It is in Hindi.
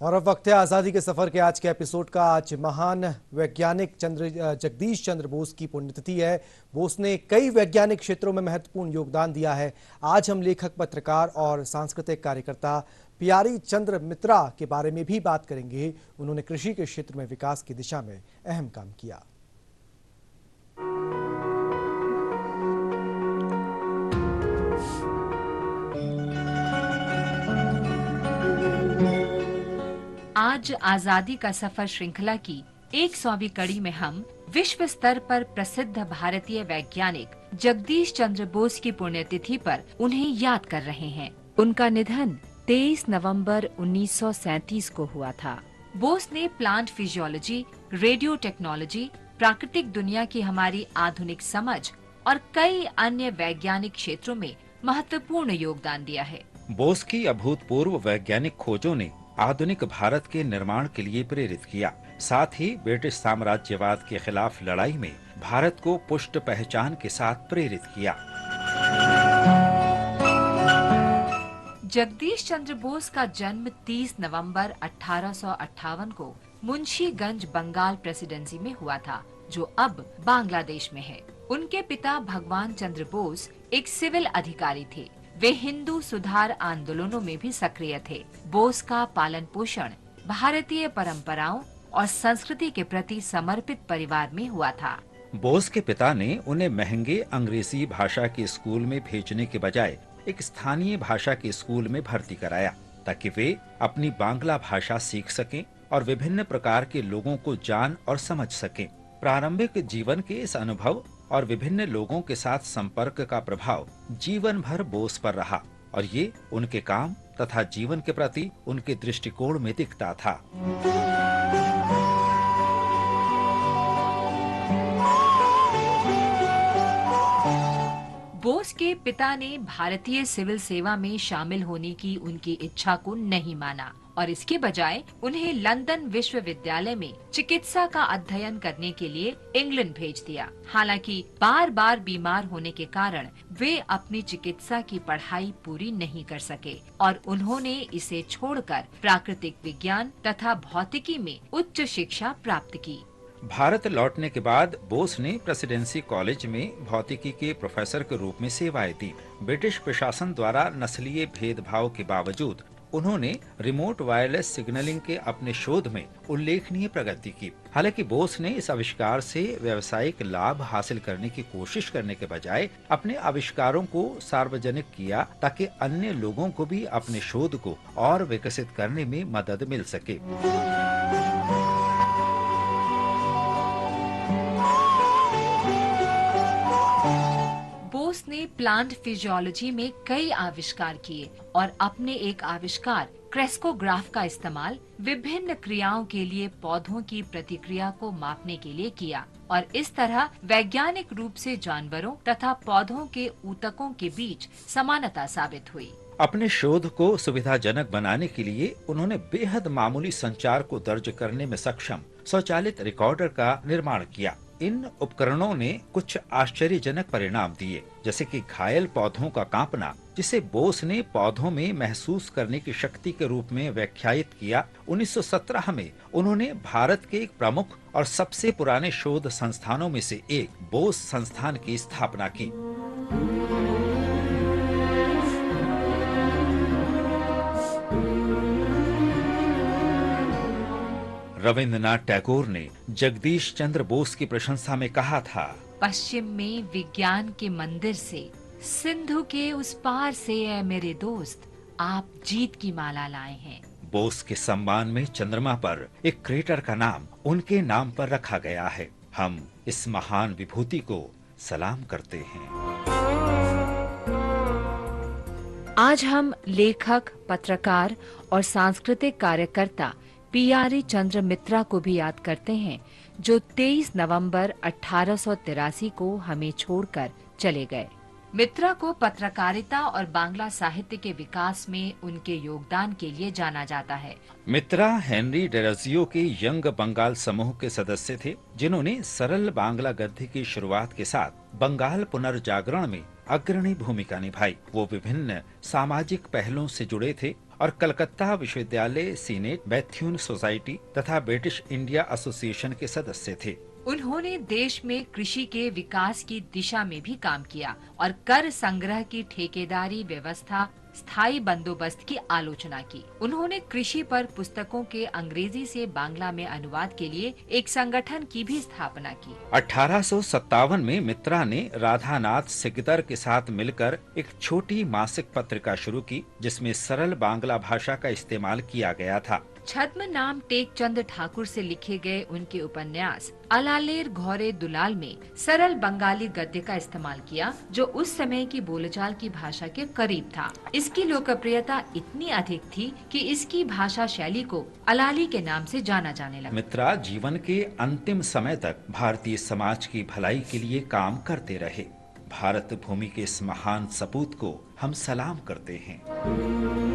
और अब वक्त है आज़ादी के सफ़र के आज के एपिसोड का। आज महान वैज्ञानिक जगदीश चंद्र बोस की पुण्यतिथि है। बोस ने कई वैज्ञानिक क्षेत्रों में महत्वपूर्ण योगदान दिया है। आज हम लेखक, पत्रकार और सांस्कृतिक कार्यकर्ता पियारी चंद्र मित्रा के बारे में भी बात करेंगे। उन्होंने कृषि के क्षेत्र में विकास की दिशा में अहम काम किया। आज आजादी का सफर श्रृंखला की 100वीं कड़ी में हम विश्व स्तर पर प्रसिद्ध भारतीय वैज्ञानिक जगदीश चंद्र बोस की पुण्यतिथि पर उन्हें याद कर रहे हैं। उनका निधन 23 नवंबर 1937 को हुआ था। बोस ने प्लांट फिजियोलॉजी, रेडियो टेक्नोलॉजी, प्राकृतिक दुनिया की हमारी आधुनिक समझ और कई अन्य वैज्ञानिक क्षेत्रों में महत्वपूर्ण योगदान दिया है। बोस की अभूतपूर्व वैज्ञानिक खोजों ने आधुनिक भारत के निर्माण के लिए प्रेरित किया। साथ ही ब्रिटिश साम्राज्यवाद के खिलाफ लड़ाई में भारत को पुष्ट पहचान के साथ प्रेरित किया। जगदीश चंद्र बोस का जन्म 30 नवंबर 1858 को मुंशीगंज, बंगाल प्रेसिडेंसी में हुआ था, जो अब बांग्लादेश में है। उनके पिता भगवान चंद्र बोस एक सिविल अधिकारी थे। वे हिंदू सुधार आंदोलनों में भी सक्रिय थे। बोस का पालन पोषण भारतीय परंपराओं और संस्कृति के प्रति समर्पित परिवार में हुआ था। बोस के पिता ने उन्हें महंगे अंग्रेजी भाषा के स्कूल में भेजने के बजाय एक स्थानीय भाषा के स्कूल में भर्ती कराया, ताकि वे अपनी बांग्ला भाषा सीख सकें और विभिन्न प्रकार के लोगों को जान और समझ सकें। प्रारंभिक जीवन के इस अनुभव और विभिन्न लोगों के साथ संपर्क का प्रभाव जीवन भर बोस पर रहा और ये उनके काम तथा जीवन के प्रति उनके दृष्टिकोण में दिखता था। बोस के पिता ने भारतीय सिविल सेवा में शामिल होने की उनकी इच्छा को नहीं माना और इसके बजाय उन्हें लंदन विश्वविद्यालय में चिकित्सा का अध्ययन करने के लिए इंग्लैंड भेज दिया। हालांकि बार बार बीमार होने के कारण वे अपनी चिकित्सा की पढ़ाई पूरी नहीं कर सके और उन्होंने इसे छोड़कर प्राकृतिक विज्ञान तथा भौतिकी में उच्च शिक्षा प्राप्त की। भारत लौटने के बाद बोस ने प्रेसिडेंसी कॉलेज में भौतिकी के प्रोफेसर के रूप में सेवाएं दी। ब्रिटिश प्रशासन द्वारा नस्लीय भेदभाव के बावजूद उन्होंने रिमोट वायरलेस सिग्नलिंग के अपने शोध में उल्लेखनीय प्रगति की। हालांकि बोस ने इस आविष्कार से व्यावसायिक लाभ हासिल करने की कोशिश करने के बजाय अपने आविष्कारों को सार्वजनिक किया, ताकि अन्य लोगों को भी अपने शोध को और विकसित करने में मदद मिल सके। बोस ने प्लांट फिजियोलॉजी में कई आविष्कार किए और अपने एक आविष्कार क्रेस्कोग्राफ का इस्तेमाल विभिन्न क्रियाओं के लिए पौधों की प्रतिक्रिया को मापने के लिए किया और इस तरह वैज्ञानिक रूप से जानवरों तथा पौधों के ऊतकों के बीच समानता साबित हुई। अपने शोध को सुविधाजनक बनाने के लिए उन्होंने बेहद मामूली संचार को दर्ज करने में सक्षम स्वचालित रिकॉर्डर का निर्माण किया। इन उपकरणों ने कुछ आश्चर्यजनक परिणाम दिए, जैसे कि घायल पौधों का कांपना, जिसे बोस ने पौधों में महसूस करने की शक्ति के रूप में व्याख्यायित किया। 1917 में उन्होंने भारत के एक प्रमुख और सबसे पुराने शोध संस्थानों में से एक बोस संस्थान की स्थापना की। रविंद्रनाथ टैगोर ने जगदीश चंद्र बोस की प्रशंसा में कहा था, पश्चिम में विज्ञान के मंदिर से, सिंधु के उस पार से ऐ मेरे दोस्त, आप जीत की माला लाए हैं। बोस के सम्मान में चंद्रमा पर एक क्रेटर का नाम उनके नाम पर रखा गया है। हम इस महान विभूति को सलाम करते हैं। आज हम लेखक, पत्रकार और सांस्कृतिक कार्यकर्ता पियारी चंद्र मित्रा को भी याद करते हैं, जो 23 नवंबर 1883 को हमें छोड़कर चले गए। मित्रा को पत्रकारिता और बांग्ला साहित्य के विकास में उनके योगदान के लिए जाना जाता है। मित्रा हेनरी डेराजियो के यंग बंगाल समूह के सदस्य थे, जिन्होंने सरल बांग्ला गद्य की शुरुआत के साथ बंगाल पुनर्जागरण में अग्रणी भूमिका निभाई। वो विभिन्न सामाजिक पहलों से जुड़े थे और कलकत्ता विश्वविद्यालय सीनेट, बैथ्यून सोसाइटी तथा ब्रिटिश इंडिया एसोसिएशन के सदस्य थे। उन्होंने देश में कृषि के विकास की दिशा में भी काम किया और कर संग्रह की ठेकेदारी व्यवस्था, स्थायी बंदोबस्त की आलोचना की। उन्होंने कृषि पर पुस्तकों के अंग्रेजी से बांग्ला में अनुवाद के लिए एक संगठन की भी स्थापना की। 1857 में मित्रा ने राधानाथ सिकदर के साथ मिलकर एक छोटी मासिक पत्रिका शुरू की, जिसमें सरल बांग्ला भाषा का इस्तेमाल किया गया था। छद्म नाम टेकचंद ठाकुर से लिखे गए उनके उपन्यास अलालेर घोरे दुलाल में सरल बंगाली गद्य का इस्तेमाल किया, जो उस समय की बोलचाल की भाषा के करीब था। इसकी लोकप्रियता इतनी अधिक थी कि इसकी भाषा शैली को अलाली के नाम से जाना जाने लगा। मित्रा जीवन के अंतिम समय तक भारतीय समाज की भलाई के लिए काम करते रहे। भारत भूमि के इस महान सपूत को हम सलाम करते हैं।